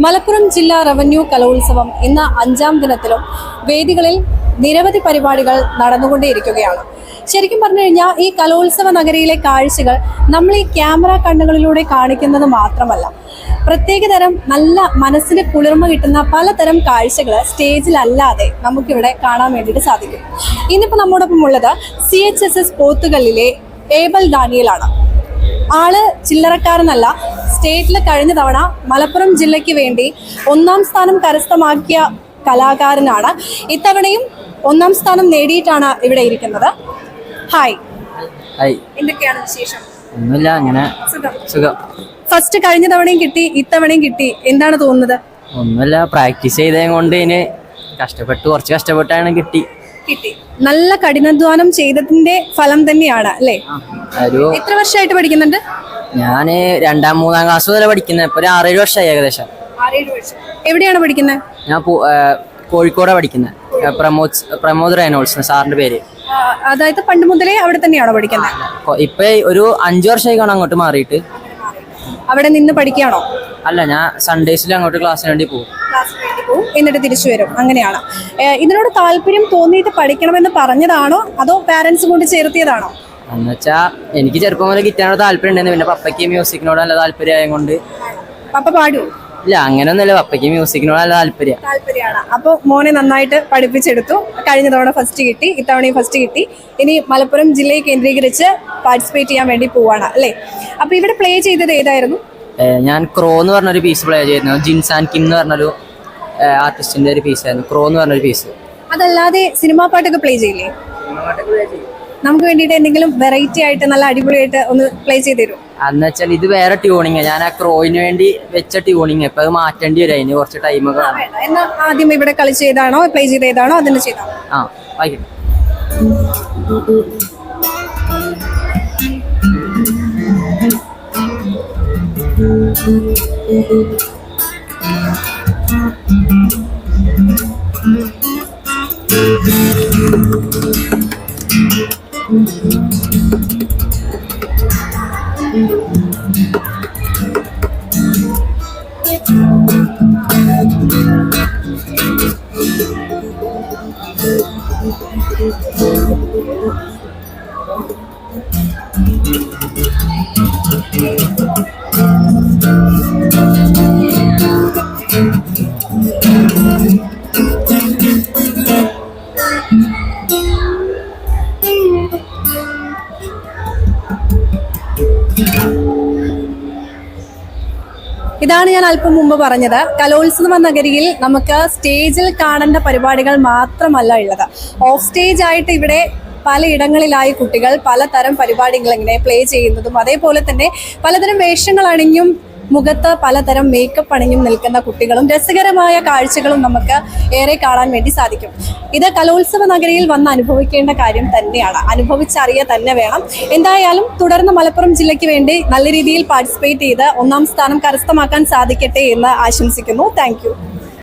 മലപ്പുറം ജില്ലാ റവന്യൂ കലോത്സവം ഇന്ന് 5ാം ദിനത്തിലും വേദികളിൽ നിരവധി പരിപാടികൾ നടന്നുകൊണ്ടേയിരിക്കുകയാണ്. ശരിക്കും പറഞ്ഞു കഴിഞ്ഞാൽ ഈ കലോത്സവ നഗരിയിലെ കാഴ്ചകൾ നമ്മൾ ഈ ക്യാമറ കണ്ണുകളിലൂടെ കാണിക്കുന്നത് മാത്രമല്ല, പ്രത്യേകതരം നല്ല മനസ്സിന് കുളിർമ കിട്ടുന്ന പലതരം കാഴ്ചകൾ സ്റ്റേജിലല്ലാതെ നമുക്കിവിടെ കാണാൻ വേണ്ടിയിട്ട് സാധിക്കും. ഇന്നിപ്പോൾ നമ്മോടൊപ്പം ഉള്ളത് CHSS പോത്തുകല്ലിലെ ഏബൽ ഡാനിയലാണ്. ആള് ചില്ലറക്കാരനല്ല. സ്റ്റേറ്റിൽ കഴിഞ്ഞ തവണ മലപ്പുറം ജില്ലയ്ക്ക് വേണ്ടി 1ാം സ്ഥാനം കരസ്ഥമാക്കിയ കലാകാരനാണ്. ഇത്തവണയും 1ാം സ്ഥാനം നേടിയിട്ടാണ് ഇവിടെ ഇരിക്കുന്നത്. ഹായ്, എന്തൊക്കെയാണ് വിശേഷം? ഒന്നുമില്ല, അങ്ങനെ സുഖം. ഫസ്റ്റ് കഴിഞ്ഞ തവണയും കിട്ടി, ഇത്തവണയും കിട്ടി, എന്താണ് തോന്നുന്നത്? ഒന്നുമില്ല, പ്രാക്ടീസ് ചെയ്തത് കൊണ്ട് ഇതിന് കുറച്ച് കഷ്ടപ്പെട്ടാണ് കിട്ടി. നല്ല കഠിനാധ്വാനം ചെയ്തതിന്റെ ഫലം തന്നെയാണ് അല്ലേ? എത്ര വർഷമായിട്ട് പഠിക്കുന്നുണ്ട്? ഞാന് 2ാം 3ാം ക്ലാസ് മുതൽ പഠിക്കുന്നത്. ഇപ്പൊ ഒരു 6-7 വർഷമായി ഏകദേശം. 6-7 വർഷം. എവിടെയാണ് പഠിക്കുന്നത്? ഞാൻ കോഴിക്കോടാണ് പഠിക്കുന്നത്. പ്രമോദ് റെയ്നോൾസ് സാറിന്റെ പേര്. അതായത് പണ്ട് മുതലേ അവിടെ തന്നെയാണോ പഠിക്കുന്നത്? ഇപ്പൊ ഒരു 5 വർഷമായി കാണാൻ അങ്ങോട്ട് മാറിയിട്ട്. അവിടെ നിന്ന് പഠിക്കുകയാണോ? അല്ല, ഞാൻ സൺഡേസിൽ അങ്ങോട്ട് ക്ലാസ്സിന് വേണ്ടി പോകും, എന്നിട്ട് തിരിച്ചു വരും. അങ്ങനെയാണ്. ഇതിനോട് താല്പര്യം തോന്നിയിട്ട് പഠിക്കണമെന്ന് പറഞ്ഞതാണോ അതോ പാരന്റ്സ് കൊണ്ട് ചേർത്തിയതാണോ? എന്നുവെച്ചാ എനിക്ക് ചെറുപ്പം മുതൽ ഗിറ്റാറിനോട് താല്പര്യം ഉണ്ടായിരുന്നു. പിന്നെ പപ്പയ്ക്ക് മ്യൂസിക്കിനോട് നല്ല താല്പര്യമായത് കൊണ്ട്. പപ്പ പാടൂ? ഇല്ല, അങ്ങനെയൊന്നുമില്ല. പപ്പയ്ക്ക് മ്യൂസിക്കിനോട് നല്ല താല്പര്യമാണ്. അപ്പോൾ മോനെ നന്നായിട്ട് പഠിപ്പിച്ചെടുത്തു. കഴിഞ്ഞ തവണ ഫസ്റ്റ് കിട്ടി, ഇത്തവണയും ഫസ്റ്റ് കിട്ടി. ഇനി മലപ്പുറം ജില്ലയെ കേന്ദ്രീകരിച്ച് പാർട്ടിസിപ്പേറ്റ് ചെയ്യാൻ വേണ്ടി പോവാണ് അല്ലേ? അപ്പൊ ഇവിടെ പ്ലേ ചെയ്തത് ഏതായിരുന്നു? ഞാൻ ക്രോ എന്ന് പറഞ്ഞൊരു പീസ് പ്ലേ ചെയ്തിരുന്നു. ജിൻസാൻ കിം എന്ന് പറഞ്ഞൊരു ആർട്ടിസ്റ്റിന്റെ ഒരു പീസായിരുന്നു ക്രോ എന്ന് പറഞ്ഞൊരു പീസ്. അതല്ലാതെ സിനിമാ പാട്ടൊക്കെ പ്ലേ ചെയ്യില്ലേ? നമുക്ക് വേണ്ടിയിട്ട് എന്തെങ്കിലും വെറൈറ്റി ആയിട്ട് നല്ല അടിപൊളിയായിട്ട് ഒന്ന് പ്ലേ ചെയ്ത് തരും? എന്ന് വെച്ചാൽ ഇത് വേറെ ട്യൂണിങ്, ഞാൻ ആ ക്രോയിന് വേണ്ടി വെച്ച ട്യൂണിങ്. ഇപ്പൊ അത് മാറ്റേണ്ടി വരും, അതിന് കുറച്ച് ടൈമൊക്കെ വേണം. എന്നാ ആദ്യം ഇവിടെ കളിച്ച് ചെയ്താണോ പ്ലേ ചെയ്തതാണോ അതിന് ചെയ്താണോ? വായിക്കട്ടെ. ഇതാണ് ഞാൻ അല്പം മുമ്പ് പറഞ്ഞത്. കലോത്സവ നഗരിയിൽ നമുക്ക് സ്റ്റേജിൽ കാണേണ്ട പരിപാടികൾ മാത്രമല്ല ഉള്ളത്. ഓഫ് സ്റ്റേജ് ആയിട്ട് ഇവിടെ പലയിടങ്ങളിലായി കുട്ടികൾ പലതരം പരിപാടികൾ ഇങ്ങനെ പ്ലേ ചെയ്യുന്നതും, അതേപോലെ തന്നെ പലതരം വേഷങ്ങൾ അണിഞ്ഞും മുഖത്ത് പലതരം മേക്കപ്പ് അണിഞ്ഞും നിൽക്കുന്ന കുട്ടികളും രസകരമായ കാഴ്ചകളും നമുക്ക് ഏറെ കാണാൻ വേണ്ടി സാധിക്കും. ഇത് കലോത്സവ നഗരിയിൽ വന്ന് അനുഭവിക്കേണ്ട കാര്യം തന്നെയാണ്. അനുഭവിച്ചറിയ തന്നെ വേണം. എന്തായാലും തുടർന്ന് മലപ്പുറം ജില്ലയ്ക്ക് വേണ്ടി നല്ല രീതിയിൽ പാർട്ടിസിപ്പേറ്റ് ചെയ്ത് 1ാം സ്ഥാനം കരസ്ഥമാക്കാൻ സാധിക്കട്ടെ എന്ന് ആശംസിക്കുന്നു. Thank you.